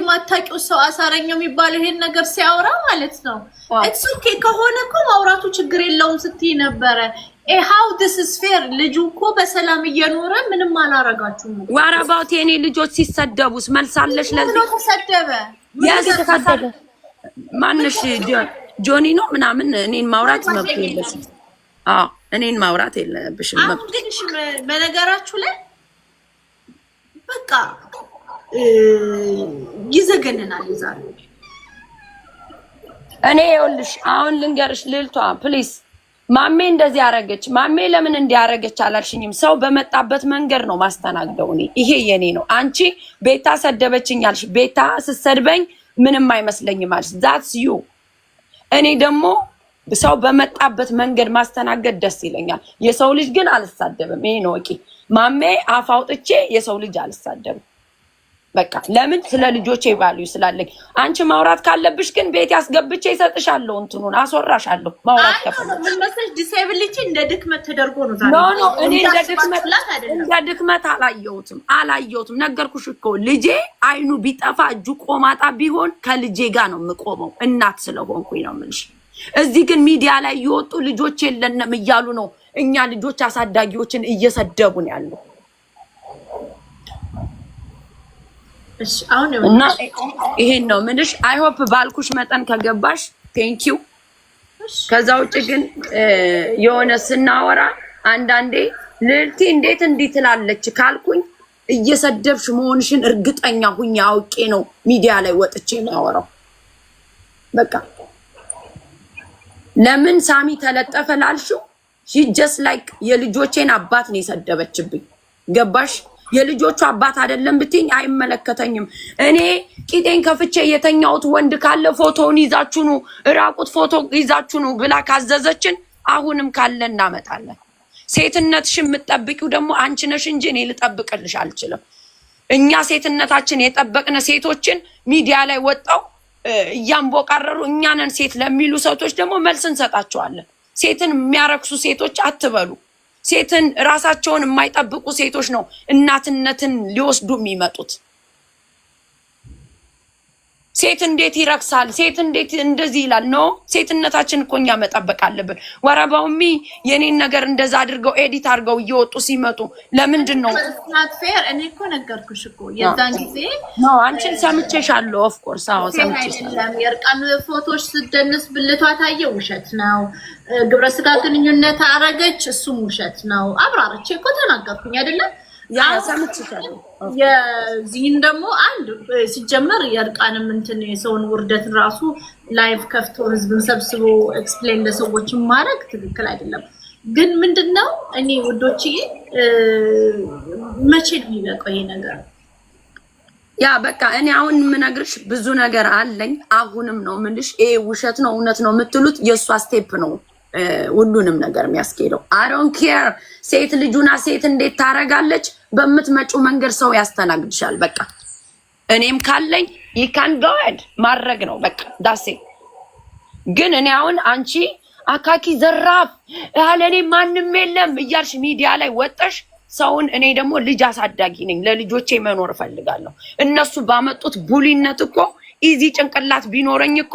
ማታቂው ሰው አሳረኛው የሚባለው ይሄን ነገር ሲያወራ ማለት ነው። ኢትስ ኦኬ ከሆነ እኮ ማውራቱ ችግር የለውም ስትይ ነበረ። how this is fair ልጁ እኮ በሰላም እየኖረ ምንም አላረጋችሁም። ዋራባውት የኔ ልጆች ሲሰደቡስ መልሳለሽ ለዚህ ተሰደበ ያስተካከለ ማንሽ ጆኒ ነው ምናምን እኔን ማውራት መብት የለሽም። እኔን ማውራት የለብሽም መብት። ግን በነገራችሁ ላይ በቃ ይዘገነናል ዛሬ። እኔ ይኸውልሽ አሁን ልንገርሽ ልልቷ ፕሊስ ማሜ እንደዚህ ያረገች ማሜ ለምን እንዲያረገች አላልሽኝም? ሰው በመጣበት መንገድ ነው ማስተናግደው። እኔ ይሄ የኔ ነው። አንቺ ቤታ ሰደበችኝ አልሽ። ቤታ ስትሰድበኝ ምንም አይመስለኝም አልሽ። ዛትስ ዩ። እኔ ደግሞ ሰው በመጣበት መንገድ ማስተናገድ ደስ ይለኛል። የሰው ልጅ ግን አልሳደብም። ይሄ ነው እቂ ማሜ አፍ አውጥቼ የሰው ልጅ አልሳደብም። በቃ ለምን ስለ ልጆቼ ቫልዩ ስላለኝ። አንቺ ማውራት ካለብሽ ግን ቤት ያስገብቼ ይሰጥሻለሁ፣ እንትኑን አስወራሻለሁ። ማውራት ከፈለግሽ ምን መሰለሽ ዲስኤቢሊቲ እንደ ድክመት ተደርጎ ነው ዛሬ። ኖ እኔ እንደ ድክመት አላየሁትም። ነገርኩሽ እኮ ልጄ አይኑ ቢጠፋ እጁ ቆማጣ ቢሆን ከልጄ ጋር ነው የምቆመው፣ እናት ስለሆንኩኝ ነው የምልሽ። እዚህ ግን ሚዲያ ላይ እየወጡ ልጆች የለንም እያሉ ነው እኛ ልጆች አሳዳጊዎችን እየሰደቡን ያለው። እሺ አሁን እና ይሄን ነው ምንሽ። አይ ሆፕ ባልኩሽ መጠን ከገባሽ ቴንክ ዩ። ከዛ ውጭ ግን የሆነ ስናወራ አንዳንዴ ልልቲ እንዴት እንዲህ ትላለች ካልኩኝ እየሰደብሽ መሆንሽን እርግጠኛ ሁኝ አውቄ ነው ሚዲያ ላይ ወጥቼ ማወራው። በቃ ለምን ሳሚ ተለጠፈ ላልሽው ሺ ጀስት ላይክ የልጆቼን አባት ነው የሰደበችብኝ። ገባሽ? የልጆቹ አባት አይደለም ብትኝ አይመለከተኝም። እኔ ቂጤን ከፍቼ የተኛውት ወንድ ካለ ፎቶውን ይዛችሁ ነው ራቁት ፎቶ ይዛችሁ ነው ብላ ካዘዘችን አሁንም ካለ እናመጣለን። ሴትነትሽን የምትጠብቂው ደግሞ አንቺ ነሽ እንጂ እኔ ልጠብቅልሽ አልችልም። እኛ ሴትነታችን የጠበቅነ ሴቶችን ሚዲያ ላይ ወጣው እያንቦቃረሩ እኛ ነን ሴት ለሚሉ ሰዎች ደግሞ መልስ እንሰጣቸዋለን። ሴትን የሚያረክሱ ሴቶች አትበሉ። ሴትን ራሳቸውን የማይጠብቁ ሴቶች ነው እናትነትን ሊወስዱ የሚመጡት። ሴት እንዴት ይረክሳል? ሴት እንዴት እንደዚህ ይላል? ኖ ሴትነታችን እኮ እኛ መጠበቅ አለብን። ወረባውሚ የኔን ነገር እንደዛ አድርገው ኤዲት አድርገው እየወጡ ሲመጡ ለምንድን ነው ናት ፌር? እኔ እኮ ነገርኩሽ እኮ የዛን ጊዜ ኖ አንቺን ሰምቼሻለሁ። ኦፍ ኮርስ አዎ ሰምቼሻለሁ። የርቃን ፎቶዎች ስደንስ ብልቷ ታየ፣ ውሸት ነው። ግብረ ስጋ ግንኙነት አረገች፣ እሱም ውሸት ነው። አብራርቼ እኮ ተናገርኩኝ አይደለም? ያ ሰምቼሻለሁ። የዚህን ደግሞ አንድ ሲጀመር የርቃንም እንትን የሰውን ውርደት ራሱ ላይቭ ከፍቶ ህዝብን ሰብስቦ ኤክስፕሌን ለሰዎች ማድረግ ትክክል አይደለም። ግን ምንድነው እኔ ውዶችዬ መቼ ነው የሚበቃው ይሄ ነገር? ያ በቃ እኔ አሁን የምነግርሽ ብዙ ነገር አለኝ። አሁንም ነው የምልሽ ይሄ ውሸት ነው እውነት ነው የምትሉት የእሷ ስቴፕ ነው ሁሉንም ነገር የሚያስኬደው። አይ ዶንት ኬር ሴት ልጁና ሴት እንዴት ታረጋለች። በምትመጪው መንገድ ሰው ያስተናግድሻል። በቃ እኔም ካለኝ ይካን ጎድ ማድረግ ነው በቃ ዳሴ። ግን እኔ አሁን አንቺ አካኪ ዘራፍ ያለኔ ማንም የለም እያልሽ ሚዲያ ላይ ወጣሽ ሰውን። እኔ ደግሞ ልጅ አሳዳጊ ነኝ፣ ለልጆቼ መኖር እፈልጋለሁ። እነሱ ባመጡት ቡሊነት እኮ ኢዚ ጭንቅላት ቢኖረኝ እኮ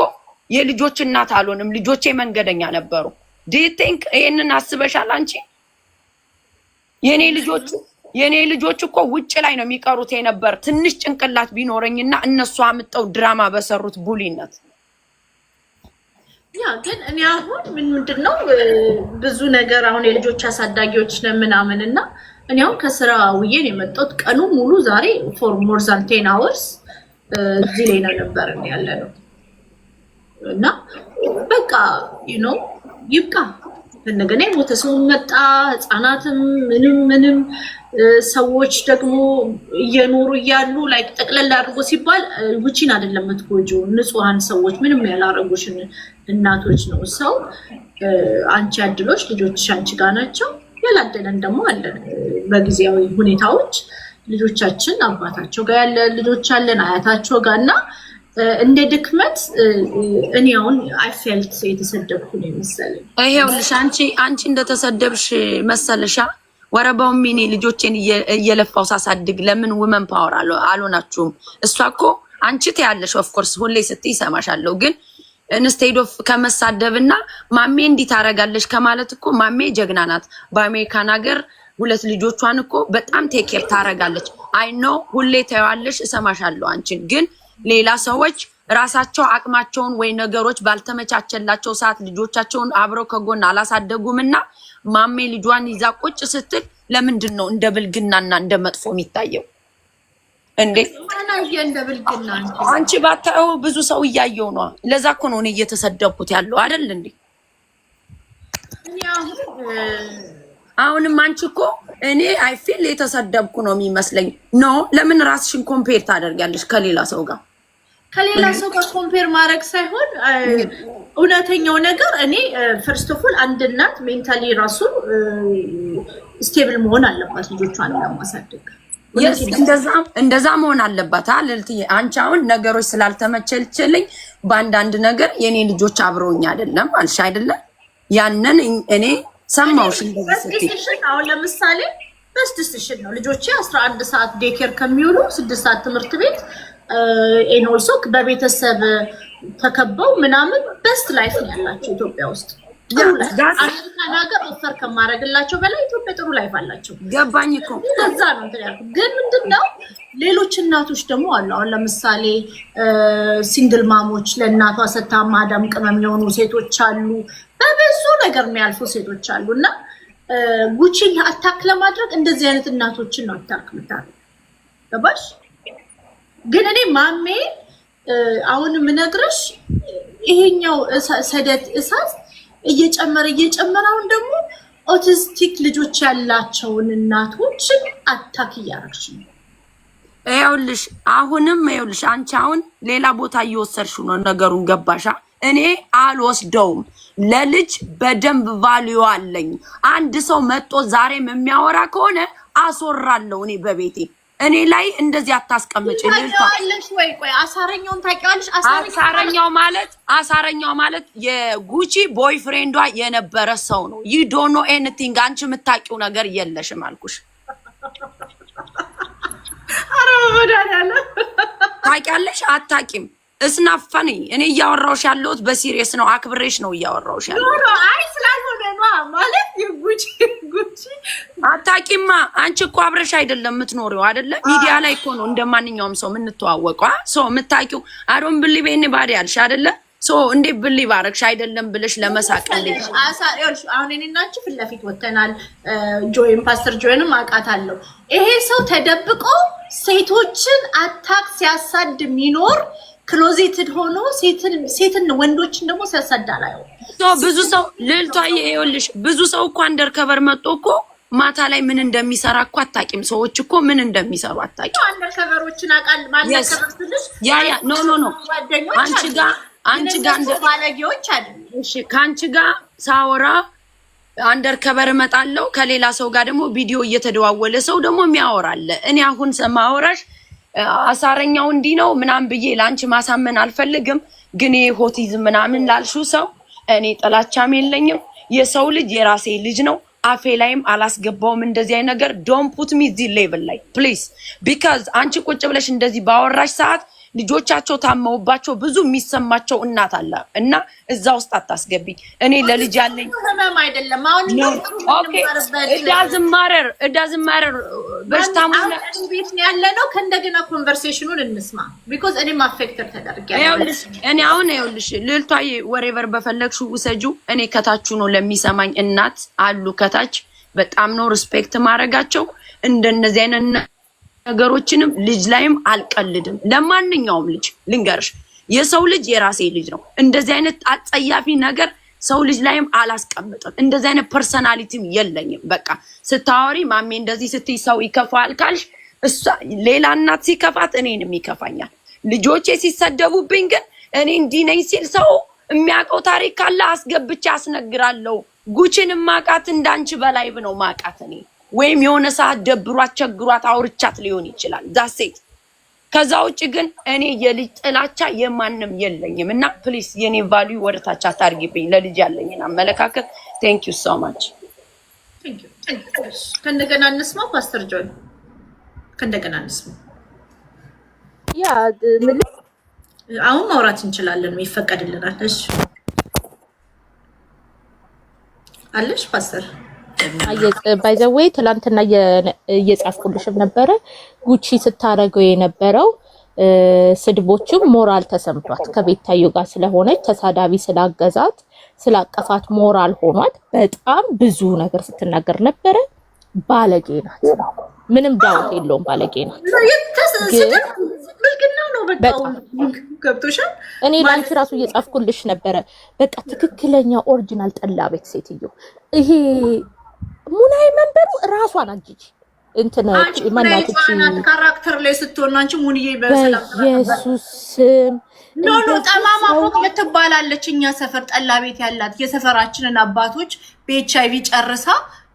የልጆች እናት አልሆንም። ልጆቼ መንገደኛ ነበሩ። ዱ ዩ ቲንክ ይሄንን አስበሻል አንቺ? የኔ ልጆች እኮ ውጭ ላይ ነው የሚቀሩት የነበር ትንሽ ጭንቅላት ቢኖረኝና እነሱ አምጠው ድራማ በሰሩት ቡሊነት። ያ ግን እኔ አሁን ምንድነው ብዙ ነገር አሁን የልጆች አሳዳጊዎች ነን ምናምንና እኔ አሁን ከስራ ውዬን የመጣሁት ቀኑ ሙሉ ዛሬ ፎር ሞር ዛን 10 hours እዚህ ላይ ነበር ያለነው እና በቃ ይብቃ። እንደገና የሞተ ሰው መጣ፣ ህፃናትም ምንም ሰዎች ደግሞ እየኖሩ እያሉ ላይ ጠቅለል አድርጎ ሲባል ውጪን አይደለም የምትጎጂው፣ ንጹሃን ሰዎች ምንም ያላረጉሽን እናቶች ነው ሰው አንቺ አድሎሽ ልጆችሽ አንቺ ጋር ናቸው። ያላደለን ደግሞ አለ በጊዜያዊ ሁኔታዎች ልጆቻችን አባታቸው ጋር ያለ ልጆች አለን አያታቸው ጋርና እንደ ድክመት እኔ አሁን አይ ፌልት የተሰደብኩ ነው መሰለኝ። ይሄውልሽ አንቺ እንደተሰደብሽ መሰለሻ። ወረባው ሚኒ ልጆቼን እየለፋው ሳሳድግ ለምን ውመን ፓወር አልሆናችሁም? እሷ እኮ አንቺ ትያለሽ ኦፍ ኮርስ ሁሌ ስትይ ሰማሻለሁ ግን ኢንስቴድ ኦፍ ከመሳደብና ማሜ እንዲህ ታረጋለሽ ከማለት እኮ ማሜ ጀግና ናት። በአሜሪካን ሀገር 2 ልጆቿን እኮ በጣም ቴክ ኬር ታረጋለች። አይ ኖ ሁሌ ታያለሽ እሰማሻለሁ። አንቺን ግን ሌላ ሰዎች ራሳቸው አቅማቸውን ወይ ነገሮች ባልተመቻቸላቸው ሰዓት ልጆቻቸውን አብረው ከጎን አላሳደጉምና ማሜ ልጇን ይዛ ቁጭ ስትል ለምንድን ነው እንደ ብልግናና እንደ መጥፎ የሚታየው? እንዴ አንቺ ባታየው ብዙ ሰው እያየው ነው። ለዛ እኮ ነው እኔ እየተሰደብኩት ያለው አይደል እንዴ? አሁንም አንቺ እኮ እኔ አይ ፊል የተሰደብኩ ነው የሚመስለኝ። ኖ ለምን ራስሽን ኮምፔር ታደርጋለሽ ከሌላ ሰው ጋር? ከሌላ ሰው ጋር ኮምፔር ማድረግ ሳይሆን እውነተኛው ነገር እኔ ፈርስት ኦፍ ኦል አንድ እናት ሜንታሊ ራሱ ስቴብል መሆን አለባት ልጆቿን ለማሳደግ። እንደዛ መሆን አለባት አልልትዬ። አንቺ አሁን ነገሮች ስላልተመቸልችልኝ በአንዳንድ ነገር የኔ ልጆች አብረውኝ አይደለም አልሽ አይደለም? ያንን እኔ ሰማውሽ እንደዚህ ስትይ አሁን ለምሳሌ በስድስት ነው ልጆቼ 11 ሰዓት ዴኬር ከሚውሉ 6 ሰዓት ትምህርት ቤት ኤን ኦልሶ በቤተሰብ ተከበው ምናምን በስት ላይፍ ነው ያላቸው ኢትዮጵያ ውስጥ። አሜሪካን ሀገር ኦፈር ከማድረግላቸው በላይ ኢትዮጵያ ጥሩ ላይፍ አላቸው። ገባኝ እኮ ከዛ ነው ያልኩት። ግን ምንድነው ሌሎች እናቶች ደግሞ አሉ። አሁን ለምሳሌ ሲንግል ማሞች ለእናቷ ሰታ ማዳም ቅመም የሆኑ ሴቶች አሉ። በብዙ ነገር የሚያልፉ ሴቶች አሉና ጉቺን አታክ ለማድረግ እንደዚህ አይነት እናቶችን ነው አታክ የምታደርገው። ገባሽ? ግን እኔ ማሜ አሁን ምነግርሽ ይሄኛው ሰደት እሳት እየጨመረ አሁን ደግሞ ኦቲስቲክ ልጆች ያላቸውን እናቶች አታክ እያደረግሽ ነው። ይኸውልሽ አንቺ አሁን ሌላ ቦታ እየወሰድሽ ነው ነገሩን። ገባሻ? እኔ አልወስደውም። ለልጅ በደንብ ቫልዩ አለኝ። አንድ ሰው መጥቶ ዛሬም የሚያወራ ከሆነ አስወራለሁ እኔ በቤቴ። እኔ ላይ እንደዚህ አታስቀምጪ። ታውቂዋለሽ ወይ? ቆይ አሳረኛውን ታውቂዋለሽ? አሳረኛው ማለት የጉቺ ቦይፍሬንዷ የነበረ ሰው ነው። you don't know anything። አንቺ የምታውቂው ነገር የለሽም አልኩሽ። አረ ወዳዳለ ታውቂያለሽ? አታውቂም። እስናፈኒ እኔ እያወራሁሽ ያለሁት በሲሪየስ ነው። አክብሬሽ ነው እያወራሁሽ ያለሁት። አይ ስላልሆነ ነው ማለት የጉቺ አታውቂማ። አንቺ እኮ አብረሽ አይደለም የምትኖሪው አይደለ? ሚዲያ ላይ እኮ ነው እንደማንኛውም ሰው የምንተዋወቀው። ሰው የምታውቂው አዶን ብሊቭ ኤኒባዲ አልሽ አይደለ? ሶ እንዴ ብሊቭ አረግሽ አይደለም ብለሽ ለመሳቅ ልጅ አሁን እኔና አንቺ ፊት ለፊት ወተናል። ጆይን ፓስተር ጆይንም አውቃታለሁ። ይሄ ሰው ተደብቆ ሴቶችን አታክ ሲያሳድ የሚኖር ክሎዜትድ ሆኖ ሴትን ወንዶችን ደግሞ ሲያሳዳል። አዩ ብዙ ሰው ልልቷዬ ይኸውልሽ፣ ብዙ ሰው እኮ አንደርከቨር መጥቶ እኮ ማታ ላይ ምን እንደሚሰራ እኮ አታውቂም። ሰዎች እኮ ምን እንደሚሰሩ አታውቂም። አንደርከቨሮችን አቃል ማንደርከቨርልሽ ያ ኖ አንቺ ጋር ባለጌዎች አይደል? እሺ ካንቺ ጋር ሳወራ አንደርከቨር እመጣለሁ። ከሌላ ሰው ጋር ደግሞ ቪዲዮ እየተደዋወለ ሰው ደግሞ የሚያወራለ። እኔ አሁን ሰማወራሽ አሳረኛው እንዲህ ነው ምናምን ብዬ ላንቺ ማሳመን አልፈልግም። ግን ሆቲዝም ምናምን ላልሹ ሰው እኔ ጥላቻም የለኝም። የሰው ልጅ የራሴ ልጅ ነው። አፌ ላይም አላስገባውም እንደዚህ አይነት ነገር። ዶንት ፑት ሚ ዚ ሌቭል ላይ ፕሊዝ። ቢካዝ አንቺ ቁጭ ብለሽ እንደዚህ ባወራሽ ሰዓት ልጆቻቸው ታመውባቸው ብዙ የሚሰማቸው እናት አለ እና እዛ ውስጥ አታስገቢ። እኔ ለልጅ ያለኝ ህመም አይደለም። አሁን ኦኬ እዳዝም ማረር በሽታሙ ቤት ነው ያለ ነው። ከእንደገና ኮንቨርሴሽኑን እንስማ ቢኮዝ እኔም አፌክተር ተደርጋለሁ። እኔ አሁን ይኸውልሽ ልልቷዬ ወሬቨር በፈለግሽው ውሰጁ። እኔ ከታቹ ነው ለሚሰማኝ እናት አሉ ከታች በጣም ነው ሪስፔክት ማድረጋቸው። እንደነዚህ አይነት ነገሮችንም ልጅ ላይም አልቀልድም። ለማንኛውም ልጅ ልንገርሽ፣ የሰው ልጅ የራሴ ልጅ ነው። እንደዚህ አይነት አጸያፊ ነገር ሰው ልጅ ላይም አላስቀምጥም። እንደዚህ አይነት ፐርሰናሊቲም የለኝም። በቃ ስታወሪ ማሜ እንደዚህ ስትይ ሰው ይከፋል ካልሽ እሷ ሌላ እናት ሲከፋት እኔንም ይከፋኛል። ልጆቼ ሲሰደቡብኝ ግን እኔ እንዲህ ነኝ ሲል ሰው የሚያውቀው ታሪክ ካለ አስገብቼ አስነግራለሁ። ጉቺን ማቃት እንዳንቺ በላይ ነው ማቃት እኔ ወይም የሆነ ሰዓት ደብሯት ቸግሯት አውርቻት ሊሆን ይችላል። ዛሴት ከዛ ውጭ ግን እኔ የልጅ ጥላቻ የማንም የለኝም። እና ፕሊስ የኔ ቫልዩ ወደታች አታርጊብኝ። ለልጅ ያለኝን አመለካከት ቴንክ ዩ ሶ ማች። ከእንደገና እንስማው ፓስተር ጆይ ከእንደገና እንስማው። ያ ምን አሁን ማውራት እንችላለን ይፈቀድልናል። እሺ አለሽ ፓስተር ባይ ዘ ዌይ ትላንትና እየጻፍኩልሽም ነበረ ጉቺ ስታረገው የነበረው ስድቦችም ሞራል ተሰምቷት ከቤታዩ ጋር ስለሆነች ተሳዳቢ ስላገዛት ስላቀፋት ሞራል ሆኗት በጣም ብዙ ነገር ስትናገር ነበረ። ባለጌ ናት፣ ምንም ዳውት የለውም ባለጌ ናት። ብልግናው ነው በቃ ገብቶሻል። እኔ ላንቺ ራሱ እየጻፍኩልሽ ነበረ። በቃ ትክክለኛ ኦሪጂናል ጠላ ቤት ሴትዮ ይሄ ሙናይ መንበሩ ራሷን አጅጂ እንትን ማናትቺ ካራክተር ላይ ስትሆን አንቺ ሙኒዬ በሰላም ኢየሱስ ኖ ጠማማ ፎቅ ልትባላለች። እኛ ሰፈር ጠላ ቤት ያላት የሰፈራችንን አባቶች በኤችአይቪ ጨርሳ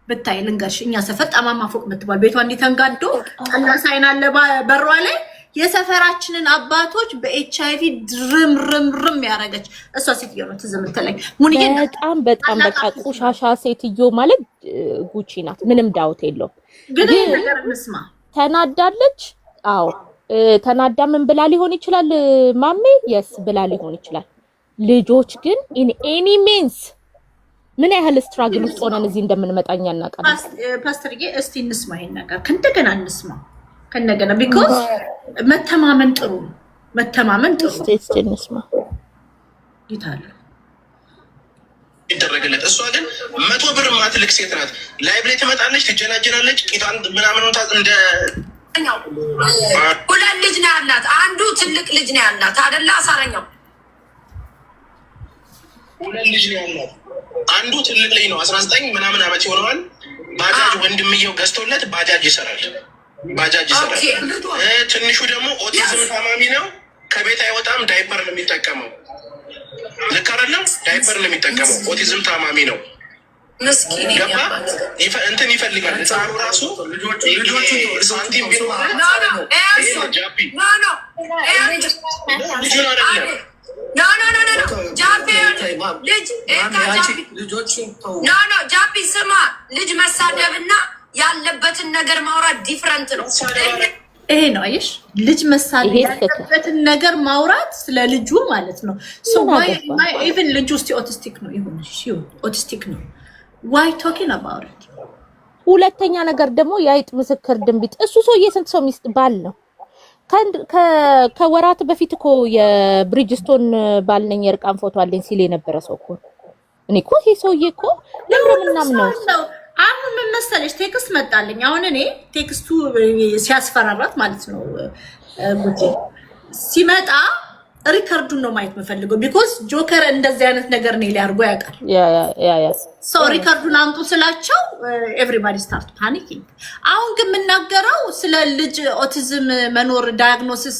ብታይ ልንገርሽ፣ እኛ ሰፈር ጠማማ ፎቅ የምትባል ቤቷ እንዲተንጋዶ ጠላ ሳይን አለ በሯ ላይ የሰፈራችንን አባቶች በኤችአይቪ ድርምርም ያረገች እሷ ሴትዮ ነው ትዝ የምትለኝ። ሙኒዬ በጣም በቃ ቆሻሻ ሴትዮ ማለት ጉቺ ናት፣ ምንም ዳውት የለውም። ግን ነገር እንስማ። ተናዳለች። አዎ ተናዳ ምን ብላ ሊሆን ይችላል ማሜ? የስ ብላ ሊሆን ይችላል። ልጆች ግን ኢን ኤኒ ሚንስ ምን ያህል ስትራግል ውስጥ ሆነን እዚህ እንደምንመጣኛ እናውቃለን። ፓስተርዬ እስቲ እንስማ፣ ይሄን ነገር ከእንደገና እንስማ ከእንደገና ቢኮዝ መተማመን ጥሩ ነው። መተማመን ጥሩ ነው። እስቲ እንስማ ይታሉ ይደረግለት። እሷ ግን 100 ብር ማትልክ ሴት ናት። ላይቭ ላይ ትመጣለች፣ ትጀናጀናለች። ቂጣን ምናምን ወጣት እንደ ሁለት ልጅ ነው ያላት። አንዱ ትልቅ ልጅ ነው ያላት አይደለ? አሳረኛው ሁለት ልጅ ነው ያላት። አንዱ ትልቅ ልጅ ነው 19 ምናምን ዓመት ይሆነዋል። ባጃጅ ወንድምየው ገዝቶለት ባጃጅ ይሰራል። ትንሹ ደግሞ ኦቲዝም ታማሚ ነው። ከቤት አይወጣም። ዳይፐር ነው የሚጠቀመው። ልክ አይደለም? ዳይፐር ነው የሚጠቀመው። ኦቲዝም ታማሚ ነው። ምስኪን እንትን ይፈልጋል። ህፃኑ ራሱ ሳንቲም ጃፒ ስማ፣ ልጅ መሳደብና ያለበትን ነገር ማውራት ዲፍረንት ነው። ይሄ ነው አይሽ፣ ልጅ መሳደብ ያለበትን ነገር ማውራት ስለ ልጁ ማለት ነው። ሶ ማይ ኢቭን ልጁ እስቲ ኦቲስቲክ ነው ይሁን፣ እሺ ኦቲስቲክ ነው። ዋይ ቶኪንግ አባውት ኢት። ሁለተኛ ነገር ደግሞ የአይጥ ምስክር ድንቢጥ። እሱ ሰውዬ ስንት ሰው ሚስት ባል ነው። ከወራት በፊት እኮ የብሪጅስቶን ባል ነኝ የርቃን ፎቶ አለኝ ሲል የነበረ ሰው እኮ እኔ እኮ ይሄ ሰውዬ እኮ ለምንምናም ነው። አሁን ምን መሰለሽ ቴክስት መጣልኝ። አሁን እኔ ቴክስቱ ሲያስፈራራት ማለት ነው ጉጂ ሲመጣ ሪከርዱን ነው ማየት የምፈልገው ቢኮዝ ጆከር እንደዚህ አይነት ነገር ነው ሊያርጎ ያውቃል። ያ ሶ ሪከርዱን አምጡ ስላቸው ኤቭሪባዲ ስታርት ፓኒኪንግ። አሁን ግን የምናገረው ስለ ልጅ ኦቲዝም መኖር ዳያግኖሲስ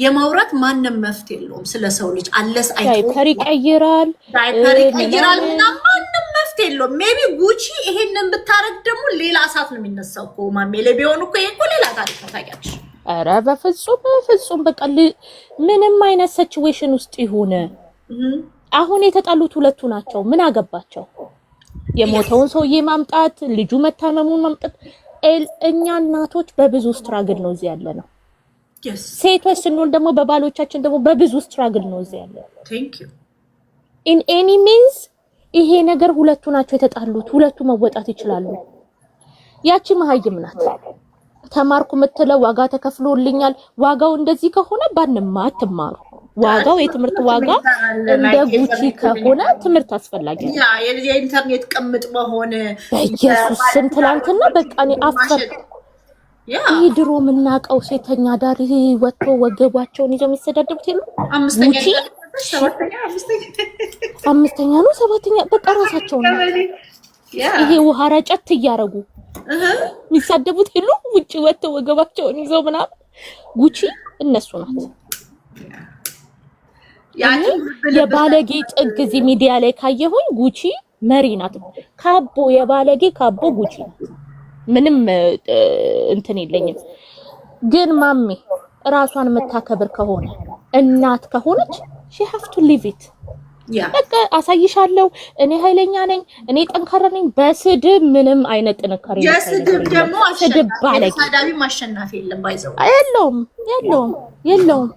የማውራት ማንም መፍትሄ የለውም። ስለ ሰው ልጅ አለስ ዳይፐር ይቀይራል ምናምን ማንም መፍትሄ የለውም። ሜቢ ጉቺ ይሄንን ብታረግ ደግሞ ሌላ እሳት ነው የሚነሳው እኮ ማሜ ላይ ቢሆን እኮ ይሄ እኮ ሌላ ታሪክ ነው ታውቂያለሽ። ኧረ በፍጹም በቃ ምንም አይነት ሲቹዌሽን ውስጥ ይሁን አሁን የተጣሉት ሁለቱ ናቸው። ምን አገባቸው? የሞተውን ሰውዬ ማምጣት፣ ልጁ መታመሙን ማምጣት። እኛ እናቶች በብዙ ስትራግል ነው እዚህ ያለ ነው። ሴቶች ስንሆን ደግሞ በባሎቻችን ደግሞ በብዙ ስትራግል ነው እዚህ ያለ ነው። ቴንክ ዩ ኢን ኤኒ ሚንስ ይሄ ነገር ሁለቱ ናቸው የተጣሉት። ሁለቱ መወጣት ይችላሉ። ያቺ መሀይም ናት። ተማርኩ የምትለው ዋጋ ተከፍሎልኛል። ዋጋው እንደዚህ ከሆነ ባንማ አትማሩ። ዋጋው የትምህርት ዋጋ እንደ ጉቺ ከሆነ ትምህርት አስፈላጊ ነው። ያ የኢንተርኔት ቅምጥ መሆን በኢየሱስ ስም ትላንትና በቃ እኔ አፈር ይሄ ድሮ የምናውቀው ሴተኛ ዳሪ ወጥቶ ወገቧቸውን ይዘው የሚሰዳደቡት የሉ አምስተኛ ነው ሰባተኛ በቃ ራሳቸው ነው ይሄ ውሃ ረጨት እያረጉ የሚሳደቡት የሉ ውጪ ወጥተው ወገባቸውን ይዘው ምናምን ጉቺ እነሱ ናት። የባለጌ ጥግ እዚህ ሚዲያ ላይ ካየሁኝ ጉቺ መሪ ናት። ካቦ የባለጌ ካቦ ጉቺ ምንም እንትን የለኝም። ግን ማሜ ራሷን የምታከብር ከሆነ እናት ከሆነች she have to live it በቃ አሳይሻለሁ፣ እኔ ኃይለኛ ነኝ፣ እኔ ጠንካራ ነኝ። በስድብ ምንም አይነት ጥንካሬ የስድብ ደግሞ አሸናፊ ማሸናፊ የለም። ባይዘው የለውም።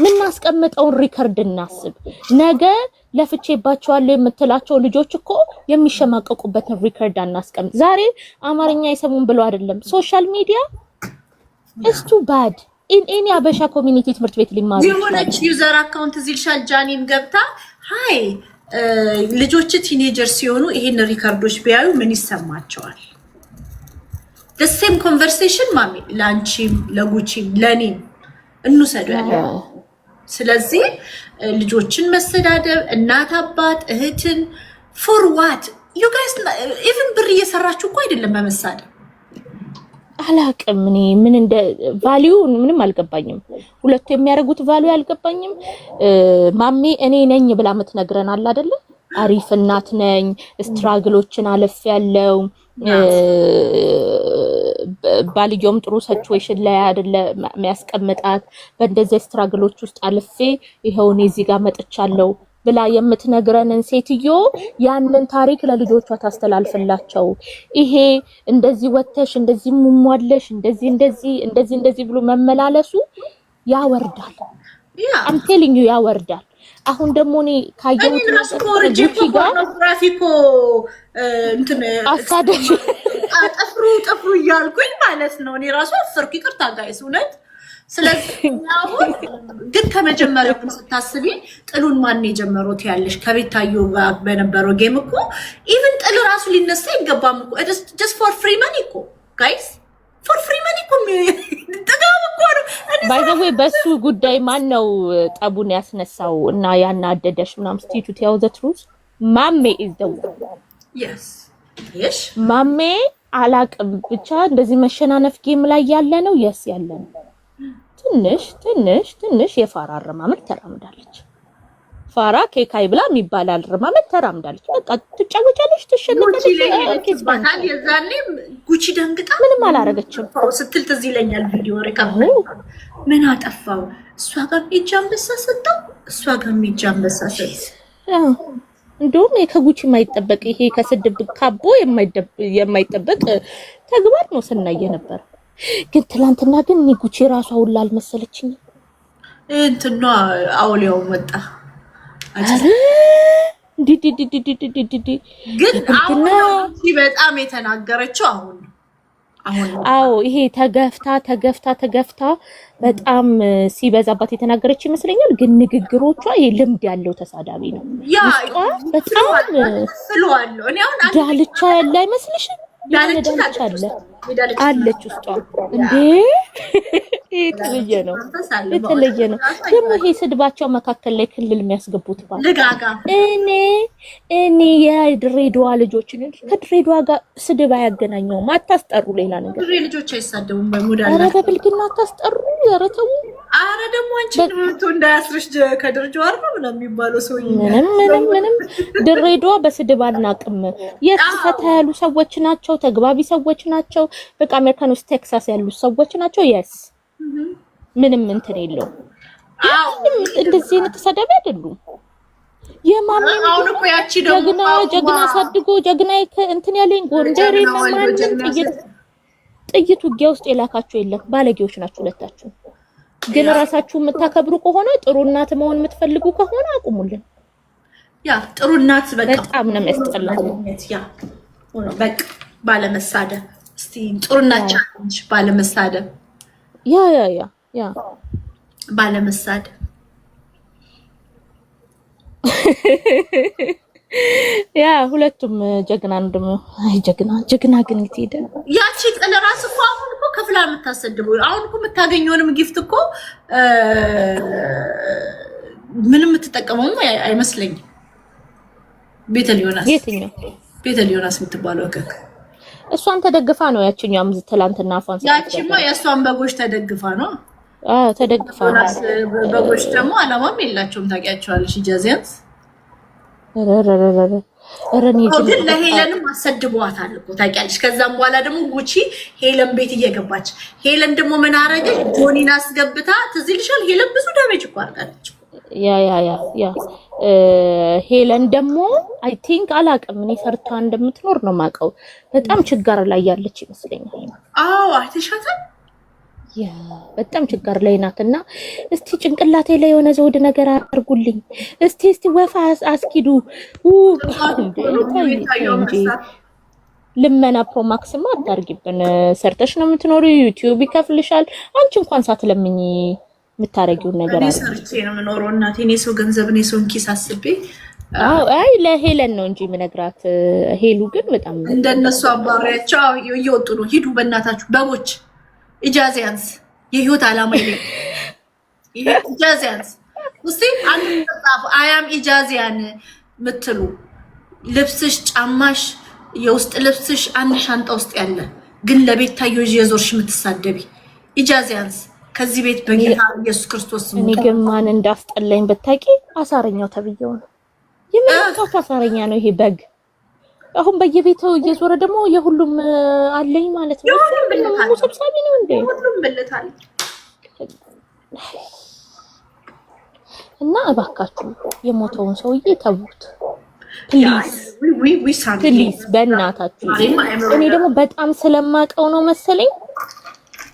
ምን አስቀምጠውን ሪከርድ እናስብ። ነገ ለፍቼባቸዋለሁ የምትላቸው ልጆች እኮ የሚሸማቀቁበትን ሪከርድ አናስቀምጥ። ዛሬ አማርኛ አይሰሙም ብሎ አይደለም ሶሻል ሚዲያ እስቱ ባድ ኢን አበሻ ኮሚኒቲ ትምህርት ቤት ሊማሩ የሆነች ዩዘር አካውንት እዚልሻል ጃኒም ገብታ ሃይ ልጆች ቲኔጀር ሲሆኑ ይሄን ሪከርዶች ቢያዩ ምን ይሰማቸዋል? the same conversation ማሚ ላንቺም ለጉቺም ለኔም እንውሰዱ ያለ። ስለዚህ ልጆችን መሰዳደብ እናት አባት እህትን for what you guys even ብር እየሰራችሁ እኮ አይደለም በመሳደብ አላቅም። እኔ ምን እንደ ቫልዩ ምንም አልገባኝም። ሁለቱ የሚያደርጉት ቫልዩ አልገባኝም። ማሜ እኔ ነኝ ብላ የምትነግረን አለ አይደለ? አሪፍ እናት ነኝ፣ ስትራግሎችን አለፍ ያለው ባልዮም ጥሩ ሲቹዌሽን ላይ አይደለ የሚያስቀምጣት በእንደዚህ ስትራግሎች ውስጥ አልፌ ይሄው እኔ እዚህ ጋር መጥቻለሁ ብላ የምትነግረንን ሴትዮ ያንን ታሪክ ለልጆቿ ታስተላልፍላቸው። ይሄ እንደዚህ ወተሽ እንደዚህ ሙሟለሽ እንደዚህ ብሎ መመላለሱ ያወርዳል። አም ቴሊንግ ዩ ያወርዳል። አሁን ደግሞ እኔ ካየሁት ግራፊኮ እንትን አሳደሽ ጥፍሩ እያልኩኝ ማለት ነው። እኔ ራሱ አፈርኩ። ይቅርታ ጋይስ እውነት። ስለዚህ አሁን ግን ከመጀመሪያው ስታስቢ ጥሉን ማን የጀመረው ትያለሽ? ከቤታዮ ጋር በነበረው ጌም እኮ ኢቭን ጥል ራሱ ሊነሳ ይገባም እኮ just for free money እኮ ጋይስ for free money እኮ ተጋብ እኮ ነው። ባይ ዘ ዌይ በሱ ጉዳይ ማን ነው ጠቡን ያስነሳው እና ያናደደሽ ምናምን? ስቲቱ ቴል ዘ ትሩዝ ማሜ is the one yes ማሜ አላቅም ብቻ እንደዚህ መሸናነፍ ጌም ላይ ያለ ነው ያለ ነው። ትንሽ የፋራ አረማመድ ተራምዳለች። ፋራ ኬካይ ብላ የሚባል አረማመድ ተራምዳለች። በቃ ትጫወቻለች፣ ትሸነፈለች። የዛኔ ጉቺ ደንግጣ ምንም አላረገችም ስትል ትዝ ይለኛል ቪዲዮ ሪካርድ። ምን አጠፋው? እሷ ጋር ሄጃ አንበሳ ሰጠው፣ እሷ ጋር ሄጃ አንበሳ ሰጠው። እንደውም ከጉቺ የማይጠበቅ ይሄ ከስድብ ካቦ የማይጠበቅ ተግባር ነው ስናየ ነበር። ግን ትላንትና ግን ጉቺ ራሷ ሁላ አልመሰለችኝ። እንትና አውሊያው መጣ ግን አሁን በጣም የተናገረችው አዎ ይሄ ተገፍታ በጣም ሲበዛባት የተናገረች ይመስለኛል። ግን ንግግሮቿ ይሄ ልምድ ያለው ተሳዳቢ ነው። በጣም ስለዋለሁ እኔ አሁን ዳልቻ ያለ አይመስልሽም? ዳልቻ አለች ውስጧ እንዴ! የተለየ ነው። ደግሞ ይሄ ስድባቸው መካከል ላይ ክልል የሚያስገቡት ባል እኔ የድሬዳዋ ልጆችን ከድሬዳዋ ጋር ስድብ አያገናኘውም። አታስጠሩ፣ ሌላ ነገር ድሬ ልጆች አይሳደቡም። በሞዳል ኧረ በብልግና አታስጠሩ። ኧረ ተው። ኧረ ደግሞ አንቺ ድምቱ እንዳያስርሽ ከድሬዳዋ ነው ምናምን የሚባለው ሰው ምንም ድሬዳዋ በስድብ አናቅም። የፈታ ያሉ ሰዎች ናቸው፣ ተግባቢ ሰዎች ናቸው። በቃ አሜሪካን ውስጥ ቴክሳስ ያሉ ሰዎች ናቸው። የስ ምንም እንትን የለውም። እንደዚህ አይነት ተሳዳቢ አይደሉም። የማሚ አሁን እኮ ያቺ ደግሞ ጀግና አሳድጎ ጀግና እንትን ያለኝ ጎንደሬ ነው። ማንም ጥይት ውጊያ ውስጥ የላካችሁ የለም። ባለጌዎች ናችሁ ሁለታችሁ። ግን ራሳችሁ የምታከብሩ ከሆነ ጥሩ እናት መሆን የምትፈልጉ ከሆነ አቁሙልን። ያ ጥሩ እናት በጣም ነው የሚያስጠላው። ያ በቃ ባለመሳደብ እስቲ ጥሩ እናት ቻለንጅ ባለመሳደብ ያ ባለመሳደብ ያ ሁለቱም ጀግና ነው። ደግሞ አይ ጀግና ግን ይሄደ ያቺ ጥለ ራስ እኮ አሁን እኮ ከፍላ የምታሰድበው አሁን እኮ የምታገኘውንም ጊፍት እኮ ምንም የምትጠቀመው አይመስለኝም። ቤተልዮናስ የምትባለው እከክ እሷን ተደግፋ ነው ያቺኛውም ትላንትና አፏን ያቺማ የእሷን በጎች ተደግፋ ነው። ተደግፋ ነው። በጎች ደግሞ አላማም የላቸውም ታውቂያቸዋለሽ። ጃዚያንስ ግን ለሄለንም አሰድቧታል እኮ ታውቂያለሽ። ከዛም በኋላ ደግሞ ጉቺ ሄለን ቤት እየገባች ሄለን ደግሞ ምን አረገች? ጆኒን አስገብታ ትዝ ይልሻል። ሄለን ብዙ ዳሜጅ እኮ አድርጋለች። ያ ሄለን ደግሞ አይ ቲንክ አላቅም እኔ ሰርታ እንደምትኖር ነው ማቀው በጣም ችግር ላይ ያለች ይመስለኛል አዎ አይተሻታል ያ በጣም ችግር ላይ ናትና እስቲ ጭንቅላቴ ላይ የሆነ ዘውድ ነገር አድርጉልኝ እስቲ ወፋ አስኪዱ ልመና ፕሮማክስማ አታርጊብን ሰርተሽ ነው የምትኖሪው ዩቲዩብ ይከፍልሻል አንቺ እንኳን ሳትለምኝ የምታረጊው ነገር አለ ሰርቼ ነው የምኖረው እናቴ እኔ ሰው ገንዘብ ነው ሰው ኪስ አስቤ አይ ለሄለን ነው እንጂ ምነግራት ሄሉ ግን በጣም እንደነሱ አባሪያቸው እየወጡ ነው ሂዱ በእናታችሁ በቦች ኢጃዚያንስ የህይወት አላማ ይሄ ኢጃዚያንስ ውስጥ አንድ ተጻፈ አያም ኢጃዚያን ምትሉ ልብስሽ ጫማሽ የውስጥ ልብስሽ አንድ ሻንጣ ውስጥ ያለ ግን ለቤት ታየው የዞርሽ የምትሳደቢ ኢጃዚያንስ ከዚህ ቤት በጌታ ኢየሱስ ክርስቶስ ስም እኔ ግን ማን እንዳስጠላኝ በታቂ አሳረኛው ተብየው ነው የምንጣው አሳረኛ ነው ይሄ በግ አሁን በየቤቱ እየዞረ ደግሞ የሁሉም አለኝ ማለት ነው ሁሉም ሰብሳቢ ነው እንዴ ሁሉም ብልታል እና እባካችሁ የሞተውን ሰውዬ ተውት ፕሊዝ በእናታችሁ እኔ ደግሞ በጣም ስለማቀው ነው መሰለኝ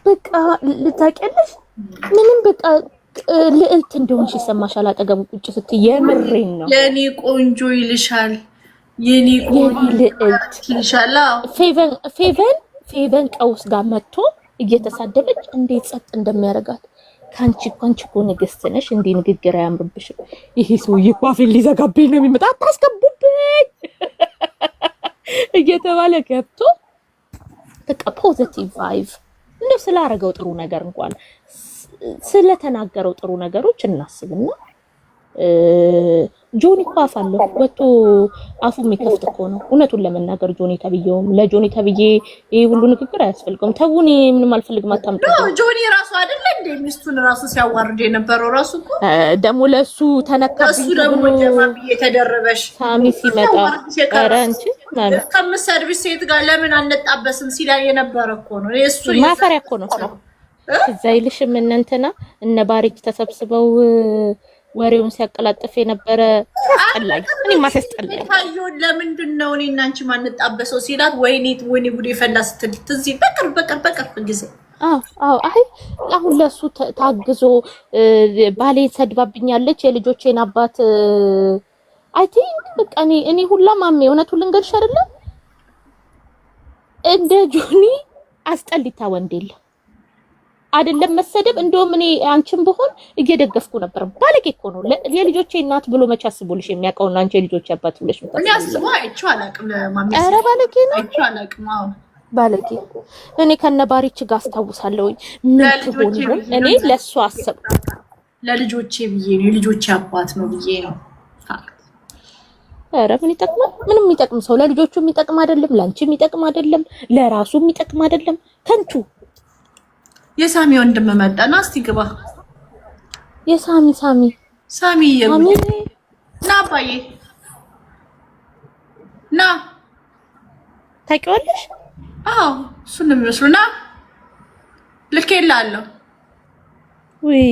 በቃ ልታቀለሽ ምንም በቃ ልዕልት እንደሆንሽ ይሰማሻል አጠገቡ ቁጭ ስትይ የምሬን ነው የኔ ቆንጆ ይልሻል የኔ ቆንጆ ልዕልት ይልሻል ፌቨን ቀውስ ጋር መጥቶ እየተሳደበች እንዴት ጸጥ እንደሚያረጋት ካንቺ እኮ ንግስት ነሽ እንዴ ንግግር አያምርብሽም ይሄ ሰውዬ እኮ አፌን ሊዘጋብኝ ነው የሚመጣ አታስገቡብኝ እየተባለ ገብቶ በቃ ፖዚቲቭ ቫይብ እንደው ስላረገው ጥሩ ነገር እንኳን ስለተናገረው ጥሩ ነገሮች እናስብና ጆኒ ኳፋለው ወጥቶ አፉ የሚከፍት እኮ ነው እውነቱን ለመናገር ጆኒ ተብየውም ለጆኒ ተብዬ ይሄ ሁሉ ንግግር አያስፈልግም ተውኔ ምንም አልፈልግም አታምጡ ጆኒ ራሱ አይደለ እንደ ሚስቱን ራሱ ሲያዋርድ የነበረው ራሱ እኮ ደሞ ለሱ ተነካብኝ ደግሞ ጀማብዬ ተደረበሽ ሳሚ ሲመጣ አራንቺ ማለት ከምሰርቪስ ሴት ጋር ለምን አንጣበስም ሲላ የነበረ እኮ ነው እሱ ማፈሪያ እኮ ነው እዛ ይልሽም እንንተና እነ ባሪክ ተሰብስበው ወሬውን ሲያቀላጥፍ የነበረ አስጠላኝ እኔ ማስጠላኝ ታየው ለምንድን ነው እኔ እና አንቺ ማንጣበሰው ሲላት ወይኔ ጉዴ ፈላ ስትል ትዝ በቅርብ ጊዜ አዎ አይ አሁን ለሱ ታግዞ ባሌ ሰድባብኛለች የልጆቼን አባት አይ ቲንክ በቃ እኔ ሁላ ማሜ እውነቱን ልንገርሽ አይደለም እንደ ጆኒ አስጠሊታ ወንድ የለም አይደለም መሰደብ እንደውም እኔ አንቺን በሆን እየደገፍኩ ነበር ባለጌ እኮ ነው የልጆቼ እናት ብሎ መች አስቦልሽ የሚያውቀውና አንቺ የልጆቼ አባት ብለሽ መጣ እኔ አስቦ አይቼው አላውቅም ማሚ ኧረ ባለጌ ነው አይቼው አላውቅም አዎ ባለጌ እኔ ከነባሪች ጋር አስታውሳለሁኝ ምን ትሆን እኔ ለሱ አሰብኩ ለልጆቼ ብዬ ነው የልጆቼ አባት ነው ብዬ ነው ኧረ ምን ይጠቅማል ምንም ይጠቅም ሰው ለልጆቹ የሚጠቅም አይደለም ላንቺ የሚጠቅም አይደለም ለራሱ የሚጠቅም አይደለም ከንቱ የሳሚ ወንድም መጣና እስቲ ግባ የሳሚ ና አባዬ ና ታውቂዋለሽ አዎ እሱን ነው የሚመስለው ና ልኬልሃለሁ ወይ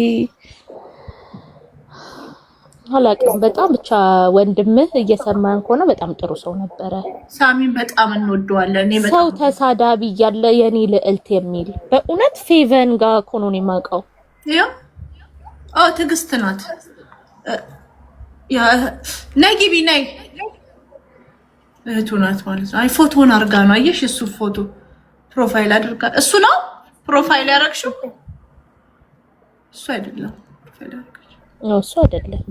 አላውቅም በጣም ብቻ ወንድምህ እየሰማን ከሆነ በጣም ጥሩ ሰው ነበረ ሳሚን በጣም እንወደዋለን እኔ በጣም ሰው ተሳዳቢ ያለ የኔ ልዕልት የሚል በእውነት ፌቨን ጋር ኮኖኒ ማቀው ያ ትግስት ናት ያ ነጊቢ ነይ እህቱ ናት ማለት ነው አይ ፎቶን አርጋ ነው አየሽ እሱ ፎቶ ፕሮፋይል አድርጋ እሱ ነው ፕሮፋይል ያረክሽው እሱ አይደለም ፕሮፋይል ያረክሽው እሱ አይደለም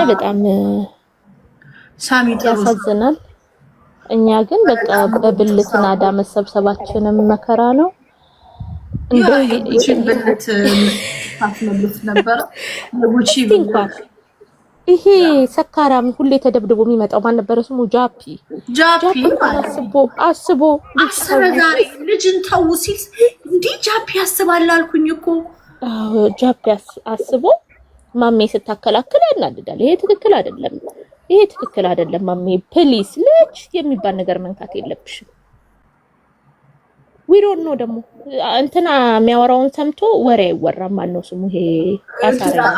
በጣም ሳሚ ያሳዝናል እኛ ግን በቃ በብልት ናዳ መሰብሰባችንም መከራ ነው እንደው ይችላልት ታፍለብት ነበር ለጉቺ እንኳን ይሄ ሰካራም ሁሌ ተደብድቦ የሚመጣው ማን ነበር ስሙ ጃፒ አስቦ አሰረጋሪ ልጅን ተው ሲል እንዴ ጃፒ ያስባል አልኩኝ እኮ ጃፒ አስቦ ማሜ ስታከላከለ ያናድዳል ይሄ ትክክል አይደለም ማሜ ፕሊስ ልጅ የሚባል ነገር መንካት የለብሽም ዊ ዶንት ኖ ደግሞ እንትና የሚያወራውን ሰምቶ ወሬ አይወራም። ማነው ስሙ ይሄ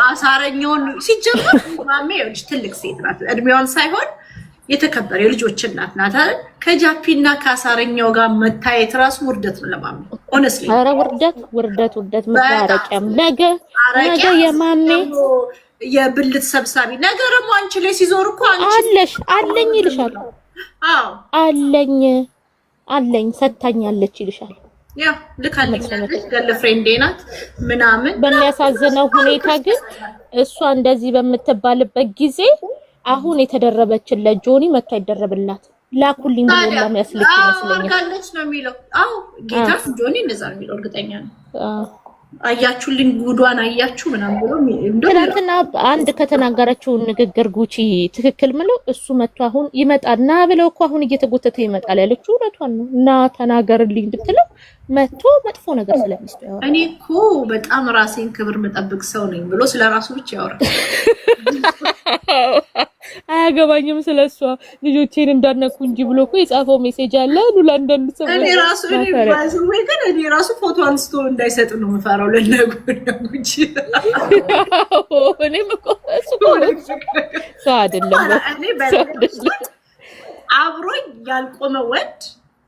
አሳረኛውን ሲጀምር ማሜ ትልቅ ሴት ናት። እድሜዋን ሳይሆን የተከበረ የልጆች እናት ናት አይደል? ከጃፒና ከአሳረኛው ጋር መታየት ራሱ ውርደት ነው ለማሜ ሆነስሊ። ኧረ ውርደት መታረቂያም ነገ የማሜ የብልት ሰብሳቢ ነገር ደግሞ አንቺ ላይ ሲዞር እኮ አለኝ ይልሻል። አዎ አለኝ ሰታኛለች ይልሻል። ያ ልካለች ገለ ፍሬንዴ ናት ምናምን። በሚያሳዝነው ሁኔታ ግን እሷ እንደዚህ በምትባልበት ጊዜ አሁን የተደረበችለት ጆኒ መጥቶ አይደረብላት ላኩልኝ ብሎ ለሚያስልክ ይመስለኛል። ጋለች ነው የሚለው። አዎ ጌታ ጆኒ እንደዛ ነው የሚለው እርግጠኛ ነኝ። አያችሁልኝ ጉዷን አያችሁ ምናምን ብሎ ትናንትና አንድ ከተናገረችው ንግግር ጉቺ ትክክል ምለው እሱ መጥቶ አሁን ይመጣልና ብለው እኮ አሁን እየተጎተተ ይመጣል ያለችው እውነቷን ነው። እና ተናገርልኝ ብትለው መጥቶ መጥፎ ነገር ስለሚስቱ ያወራል። እኔ እኮ በጣም ራሴን ክብር መጠብቅ ሰው ነኝ ብሎ ስለራሱ ብቻ ያወራል። አያገባኝም ስለሷ ልጆቼን እንዳነኩ እንጂ ብሎ እኮ የጻፈው ሜሴጅ አለ። ሉላ እንደንሰው እኔ ራሱ ፎቶ አንስቶ እንዳይሰጥ ነው የምፈራው። ለነጉጂ እኔም እኮ ሰው አይደለም አብሮኝ ያልቆመ ወድ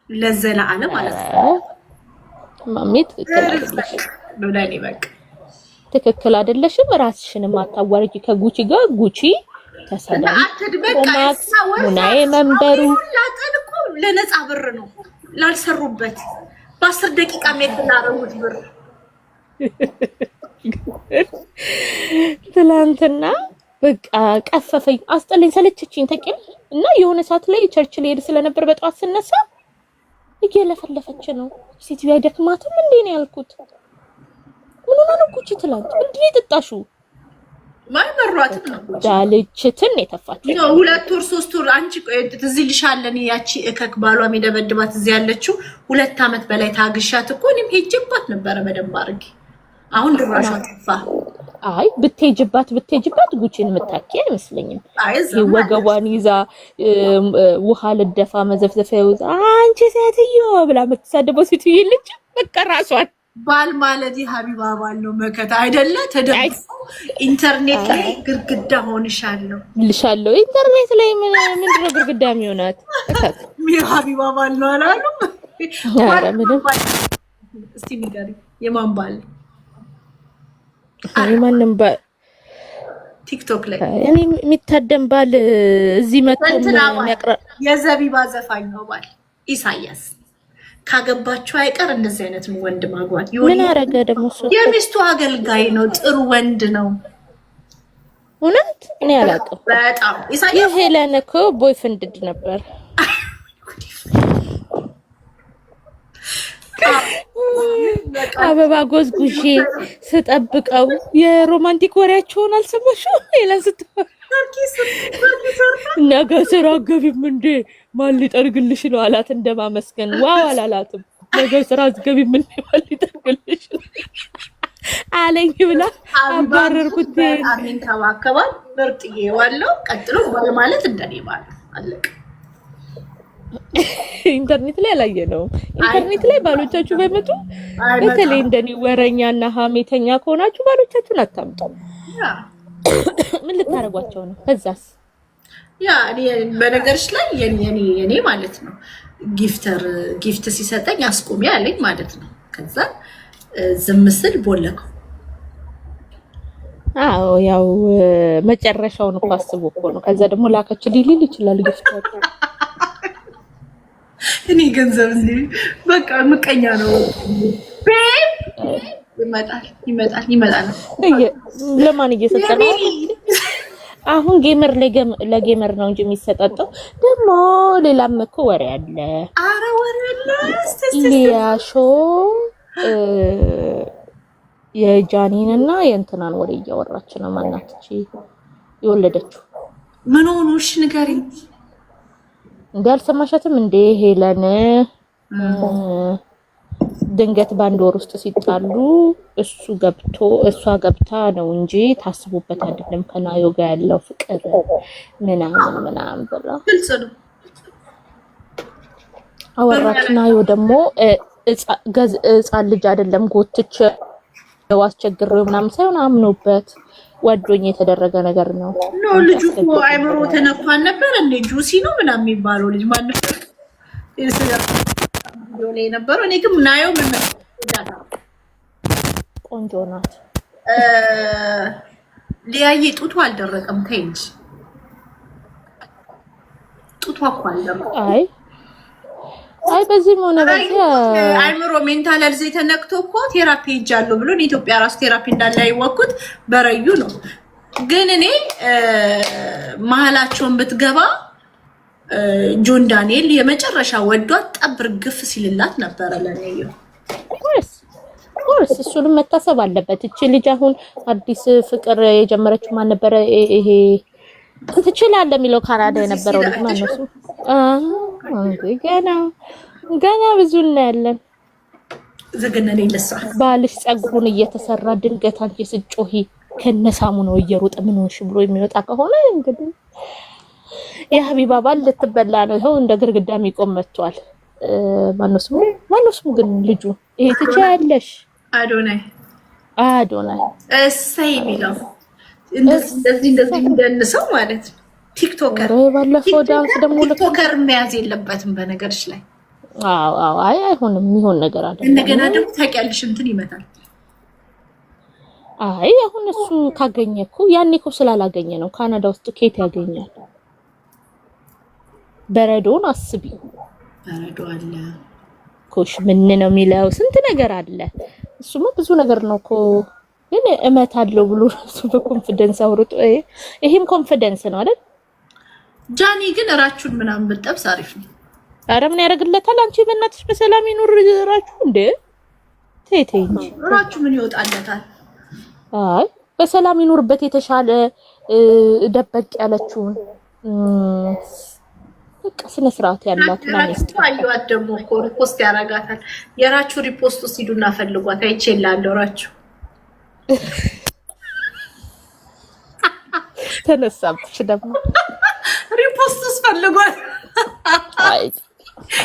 ለዘላለም ማለት ነው። ማሚት ትክክል አይደለሽም። ራስሽንም አታዋርጂ ከጉቺ ጋር ጉቺ ተሰላም ሙናዬ መንበሩ ላጠልቁ ለነፃ ብር ነው ላልሰሩበት በ10 ደቂቃ የሚያደርጉት ብር። ትላንትና በቃ ቀፈፈኝ፣ አስጠለኝ፣ ሰለቸችኝ ተቂም እና የሆነ ሰዓት ላይ ቸርች ልሄድ ስለነበር በጠዋት ስነሳ እየለፈለፈች ነው ሴትዮ። አይደክማትም እንዴ ነው ያልኩት። ምን ሆነ ነው ጉቺ ትላንት እንዴ ተጣሹ ማይመሯት ነው ዳልችትን የተፋችው ነው 2 ወር 3 ወር። አንቺ ትዝ ይልሻል ያቺ እከክ ባሏ የሚደበድባት እዚህ ያለችው 2 አመት በላይ ታግሻት እኮ እኔም ሄጅባት ነበር በደንብ አድርጌ። አሁን ድራሻ ጠፋ። አይ ብትሄጅባት ጉቺን የምታኪ አይመስለኝም። ወገቧን ይዛ ውሃ ልደፋ መዘፍዘፊያ ይዛ አንቺ ሴትዮ ብላ የምትሳደበው ሴትዮ የለች። በቃ ራሷን ባል ማለት የሀቢባ ባል ነው መከታ አይደለ? ተደብቆ ኢንተርኔት ላይ ግርግዳ ሆንሻለሁ ልሻለሁ። ኢንተርኔት ላይ ምንድነው ግርግዳ የሚሆናት? እከክ የሀቢባ ባል ነው አላሉ። ኧረ ምንም እስቲ ንገሪ የማን ባል? የማንም ባል ቲክቶክ ላይ እኔ የሚታደም ባል እዚህ መጥቶ የዘቢባ ዘፋኝ ነው ባል ኢሳያስ። ካገባችሁ አይቀር እንደዚህ አይነት ወንድ ማግባት ምን አረገ ደግሞ? እሱ የሚስቱ አገልጋይ ነው፣ ጥሩ ወንድ ነው። እውነት እኔ አላውቅም። በጣም የሄለን እኮ ቦይፍሬንድ ነበር። አበባ ጎዝጉዤ ስጠብቀው የሮማንቲክ ወሬያቸውን አልሰማሽም? ሄለን ስትባል ነገ ስራ ገቢም እንዴ ማን ሊጠርግልሽ ነው አላት። እንደማመስገን ዋው አላላትም። ነገ ስራ ገቢም እንዴ ማን ሊጠርግልሽ ነው አለኝ ብላ አባረርኩት። አሚን ተዋከባል ምርጥዬ ዋለው ቀጥሎ ባል ማለት እንደኔ ማለት አለቀ። ኢንተርኔት ላይ አላየነውም። ኢንተርኔት ላይ ባሎቻችሁ በመጡ በተለይ እንደኔ ወረኛና ሀሜተኛ ከሆናችሁ ባሎቻችሁን አታምጡ። ምን ልታረጓቸው ነው? ከዛስ ያ በነገርሽ ላይ የኔ ማለት ነው ጊፍት ሲሰጠኝ አስቆሚ ያለኝ ማለት ነው። ከዛ ዝም ስል ቦለከው። አዎ ያው መጨረሻውን እኮ አስቦ እኮ ነው። ከዛ ደግሞ ላከች ሊል ይችላል ጊፍት እኔ ገንዘብ በቃ ምቀኛ ነው። ይመጣል። ለማን እየሰጠ ነው? አሁን ጌመር ለጌመር ነው እንጂ የሚሰጣጣው። ደግሞ ሌላም እኮ ወሬ አለ። አረ ወሬ አለ። ሊያሾ የጃኒንና የእንትናን ወሬ እያወራች ነው። ማናት እቺ የወለደችው? ምን ሆኖሽ ንገሪኝ። እንዴ አልሰማሻትም እንዴ? ሄለን ድንገት ባንድ ወር ውስጥ ሲጣሉ እሷ ገብታ ነው እንጂ ታስቡበት አይደለም ከናዮ ጋር ያለው ፍቅር ምናምን ብላ ግልጽ ነው አወራች። ናዮ ደግሞ ሕፃን ልጅ አይደለም ጎትቼ አስቸግሬው ምናምን ሳይሆን አምኖበት ወዶኝ የተደረገ ነገር ነው። ኖ ልጁ እኮ አይምሮ ተነኳን ነበር እንዴ ጁሲ ነው ምናምን የሚባለው ልጅ ማን ነበር? ላይ ነበር። እኔ ግን ናየው ምን ቆንጆ ናት። ሊያዬ ጡቷ አልደረቀም። ተይ እንጂ ጡቷ እኮ አልደረቀም። አይ በዚህ ሆነ በዚህ አይምሮ ሜንታል ሄልዝ ተነክቶ እኮ ቴራፒ ሄጃለሁ ብሎ ኢትዮጵያ ራሱ ቴራፒ እንዳለ ያወቅኩት በረዩ ነው። ግን እኔ መሀላቸውን ብትገባ ጆን ዳንኤል የመጨረሻ ወዷት ጠብር ግፍ ሲልላት ነበረ ለኔዮ ኮርስ እሱንም መታሰብ አለበት። እቺ ልጅ አሁን አዲስ ፍቅር የጀመረችው ማን ነበረ? ይሄ ትችላለህ የሚለው ካናዳ የነበረው ልጅ ማን ነው እሱ? ገና ብዙ እናያለን። ዘገነኔ ለሳ ባልሽ ጸጉሩን እየተሰራ ድንገት አንቺ ስትጮሂ ከነሳሙ ነው እየሮጠ ምን ሆንሽ ብሎ የሚወጣ ከሆነ እንግዲህ የሀቢባ ባል ልትበላ ነው። ይኸው እንደ ግርግዳ የሚቆም መጥቷል። ማነው ስሙ ግን ልጁ ይሄ ትችያለሽ አዶናይ እሰይ የሚለው እንደዚህ እንደንሰው ማለት ነው። ቲክቶከር ባለፈው ዳንስ ደግሞ ቲክቶከር መያዝ የለበትም በነገርሽ ላይ። አዎ አይሆንም፣ የሚሆን ነገር አይደለም። እንደገና ደግሞ ታውቂያለሽ እንትን ይመታል። አሁን እሱ ካገኘ እኮ ያኔ እኮ ስላላገኘ ነው። ካናዳ ውስጥ ኬት ያገኛል? በረዶን አስቢ። በረዶ አለ ኮሽ ምን ነው የሚለው ስንት ነገር አለ። እሱማ ብዙ ነገር ነው እኮ ግን እመታለሁ ብሎ እሱ በኮንፊደንስ አውርጦ ይሄም ኮንፊደንስ ነው አይደል? ጃኒ ግን እራችሁን ምናምን ብትጠብስ አሪፍ ነው። ኧረ ምን ያደርግለታል? አንቺ በእናትሽ በሰላም ይኑር እራችሁ እንዴ ተይ እንጂ እራችሁ ምን ይወጣለታል? በሰላም ይኑርበት። የተሻለ ደበቅ ያለችውን በቃ ስነ ስርዓት ያላት ማለት ነው። አዩት ደግሞ እኮ ሪፖስት ያረጋታል። የራችሁ ሪፖስት ውስጥ ሂዱና ፈልጓት። አይቼላለሁ እራችሁ ተነሳብሽ ደግሞ ሪፖስት ውስጥ ፈልጓት።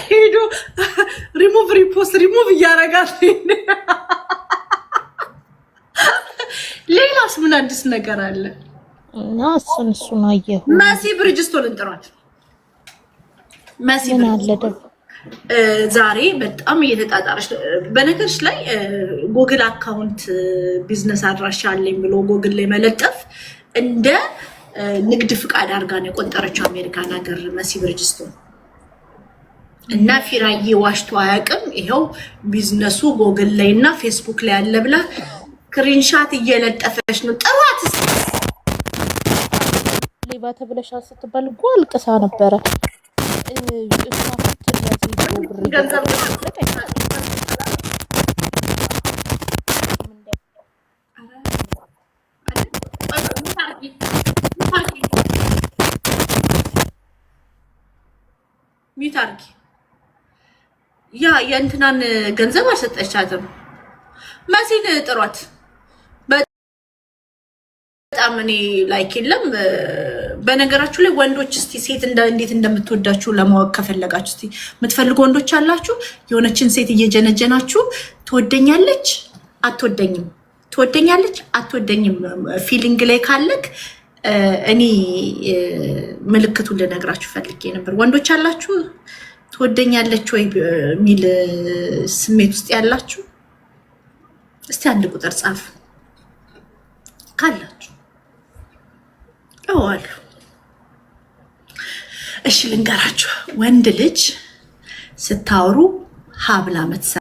ሄዶ ሪሙቭ ሪፖስት ሪሙቭ እያረጋት። ሌላስ ምን አዲስ ነገር አለ? እና እሱን አየሁ። መሲ ብሪጅስቶንን ጥሯት። መሲ ብሪጅስቶን ዛሬ በጣም እየተጣጣረች። በነገርሽ ላይ ጉግል አካውንት ቢዝነስ አድራሻ አለኝ ብሎ ጉግል ላይ መለጠፍ እንደ ንግድ ፍቃድ አድርጋ ነው የቆጠረችው አሜሪካን ሀገር መሲ ብሪጅስቶን። እና ፊራዬ ዋሽቶ አያውቅም። ይሄው ቢዝነሱ ጉግል ላይ እና ፌስቡክ ላይ አለ ብላ ስክሪንሻት እየለጠፈች ነው። ጥሯት። ሌባ ተብለሻል ስትባል እኮ አልቅሳ ነበረ። ሚታርኪ ያ የእንትናን ገንዘብ አልሰጠቻትም። መሲን ጥሯት። በጣም እኔ ላይክ የለም። በነገራችሁ ላይ ወንዶች እስቲ ሴት እንዴት እንደምትወዳችሁ ለማወቅ ከፈለጋችሁ እስቲ የምትፈልጉ ወንዶች አላችሁ። የሆነችን ሴት እየጀነጀናችሁ ትወደኛለች አትወደኝም፣ ትወደኛለች አትወደኝም ፊሊንግ ላይ ካለክ እኔ ምልክቱን ልነግራችሁ ፈልጌ ነበር። ወንዶች አላችሁ ትወደኛለች ወይ የሚል ስሜት ውስጥ ያላችሁ እስቲ አንድ ቁጥር ጻፉ ካላችሁ። አዋሉ እሺ ልንገራችሁ። ወንድ ልጅ ስታወሩ ሀብላ